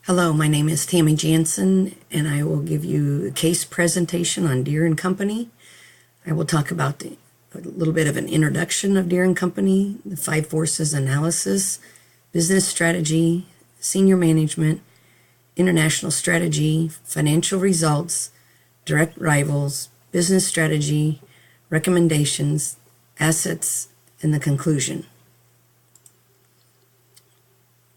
Hello, my name is Tammie Janzen, and I will give you a case presentation on Deere & Company. I will talk about a little bit of an introduction of Deere & Company, the 5 forces analysis, business strategy, senior management, international strategy, financial results, direct rivals, business strategy, recommendations, assets, and the conclusion.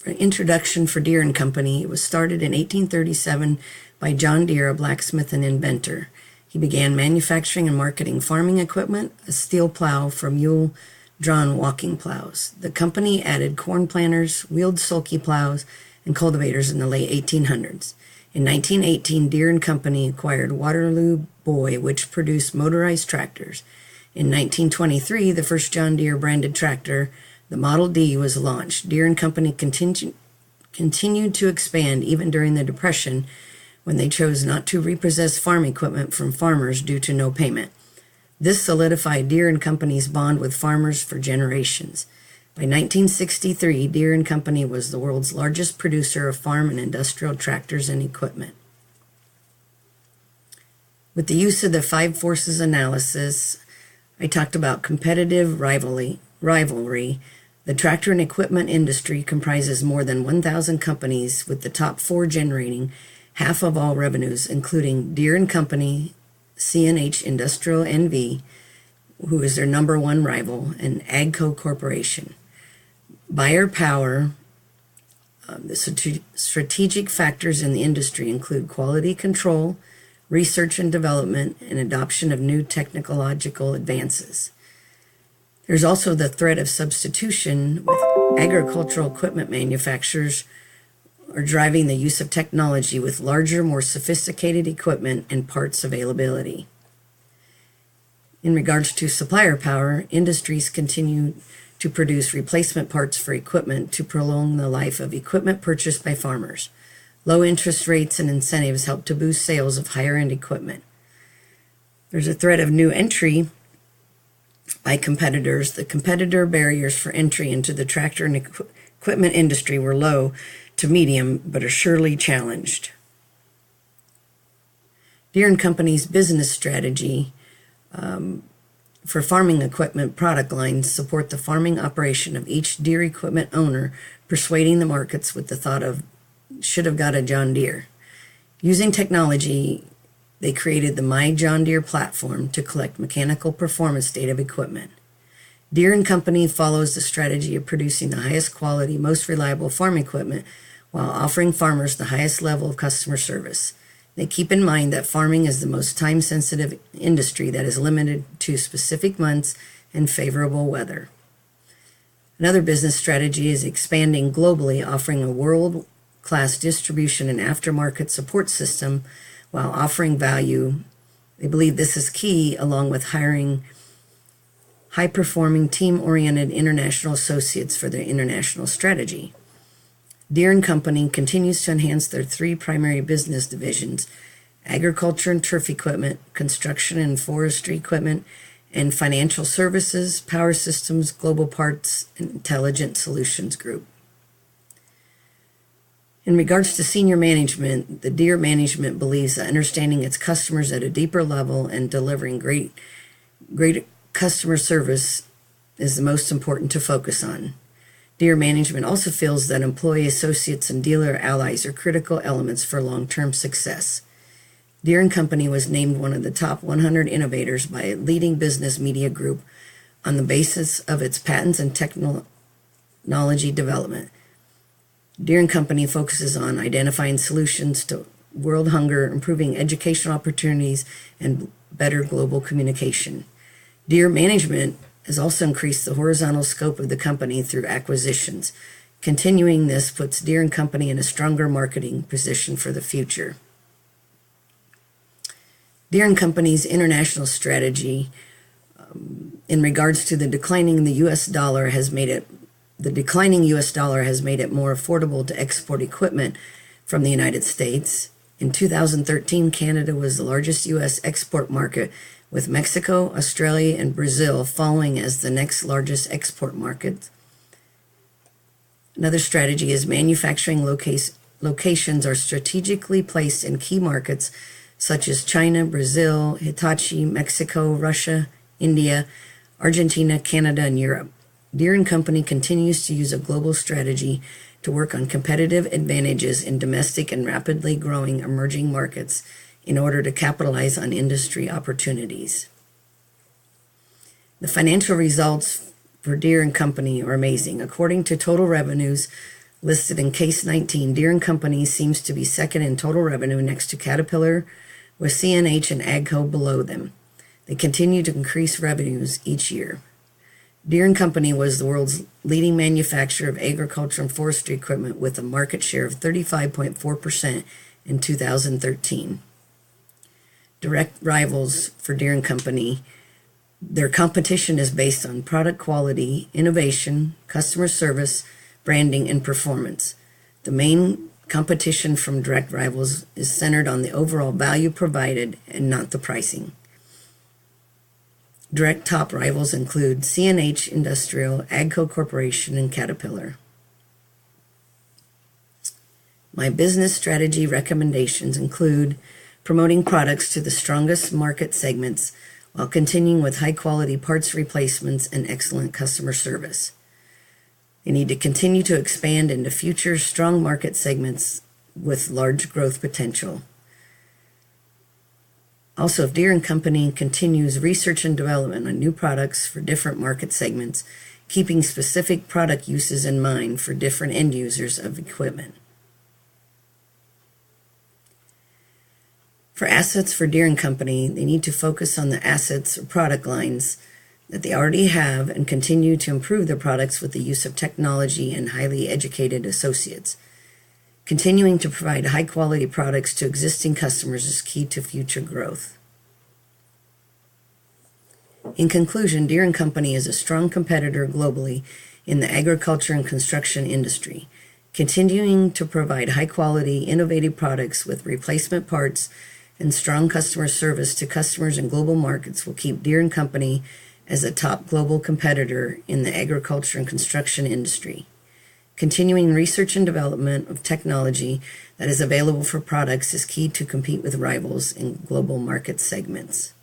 An introduction for Deere & Company. It was started in 1837 by John Deere, a blacksmith and inventor. He began manufacturing and marketing farming equipment, a steel plow for mule-drawn walking plows. The company added corn planters, wheeled sulky plows, and cultivators in the late 1800s. In 1918, Deere & Company acquired Waterloo Boy, which produced motorized tractors. In 1923, the first John Deere branded tractor, the Model D, was launched. Deere & Company continued to expand even during the Depression, when they chose not to repossess farm equipment from farmers due to no payment. This solidified Deere & Company's bond with farmers for generations. By 1963, Deere & Company was the world's largest producer of farm and industrial tractors and equipment. With the use of the 5 forces analysis, I talked about competitive rivalry. The tractor and equipment industry comprises more than 1,000 companies, with the top 4 generating half of all revenues, including Deere & Company, C&H Industrial NV, who is their number 1 rival, and AGCO Corporation. Buyer power. The strategic factors in the industry include quality control, research and development, and adoption of new technological advances. There's also the threat of substitution, with agricultural equipment manufacturers are driving the use of technology with larger, more sophisticated equipment and parts availability. In regards to supplier power, industries continue to produce replacement parts for equipment to prolong the life of equipment purchased by farmers. Low interest rates and incentives help to boost sales of higher-end equipment. There's a threat of new entry by competitors. The competitor barriers for entry into the tractor and equipment industry were low to medium, but are surely challenged. Deere & Company's business strategy for farming equipment product lines support the farming operation of each Deere equipment owner, persuading the markets with the thought of, should have got a John Deere. Using technology, they created the My John Deere platform to collect mechanical performance data of equipment. Deere & Company follows the strategy of producing the highest quality, most reliable farm equipment while offering farmers the highest level of customer service. They keep in mind that farming is the most time-sensitive industry that is limited to specific months and favorable weather. Another business strategy is expanding globally, offering a world-class distribution and aftermarket support system while offering value. They believe this is key, along with hiring high-performing, team-oriented international associates for their international strategy. Deere & Company continues to enhance their 3 primary business divisions: agriculture and turf equipment, construction and forestry equipment, and financial services, power systems, global parts, and intelligent solutions group. In regards to senior management, the Deere management believes that understanding its customers at a deeper level and delivering great customer service is the most important to focus on. Deere management also feels that employee associates and dealer allies are critical elements for long-term success. Deere & Company was named one of the top 100 innovators by a leading business media group on the basis of its patents and technology development. Deere & Company focuses on identifying solutions to world hunger, improving educational opportunities, and better global communication. Deere management has also increased the horizontal scope of the company through acquisitions. Continuing this puts Deere & Company in a stronger marketing position for the future. Deere & Company's international strategy in regards to the declining U.S. dollar has made it more affordable to export equipment from the United States. In 2013, Canada was the largest U.S. export market, with Mexico, Australia, and Brazil following as the next largest export market. Another strategy is manufacturing locations are strategically placed in key markets such as China, Brazil, Hitachi, Mexico, Russia, India, Argentina, Canada, and Europe. Deere & Company continues to use a global strategy to work on competitive advantages in domestic and rapidly growing emerging markets in order to capitalize on industry opportunities. The financial results for Deere & Company are amazing. According to total revenues listed in Case 19, Deere & Company seems to be second in total revenue next to Caterpillar, with CNH and AGCO below them. They continue to increase revenues each year. Deere & Company was the world's leading manufacturer of agriculture and forestry equipment with a market share of 35.4% in 2013. Direct rivals for Deere & Company. Their competition is based on product quality, innovation, customer service, branding, and performance. The main competition from direct rivals is centered on the overall value provided and not the pricing. Direct top rivals include CNH Industrial, AGCO Corporation, and Caterpillar. My business strategy recommendations include promoting products to the strongest market segments while continuing with high-quality parts replacements and excellent customer service. They need to continue to expand into future strong market segments with large growth potential. Also, if Deere & Company continues research and development on new products for different market segments, keeping specific product uses in mind for different end users of equipment. For assets for Deere & Company, they need to focus on the assets or product lines that they already have and continue to improve their products with the use of technology and highly educated associates. Continuing to provide high-quality products to existing customers is key to future growth. In conclusion, Deere & Company is a strong competitor globally in the agriculture and construction industry. Continuing to provide high-quality, innovative products with replacement parts and strong customer service to customers in global markets will keep Deere & Company as a top global competitor in the agriculture and construction industry. Continuing research and development of technology that is available for products is key to compete with rivals in global market segments.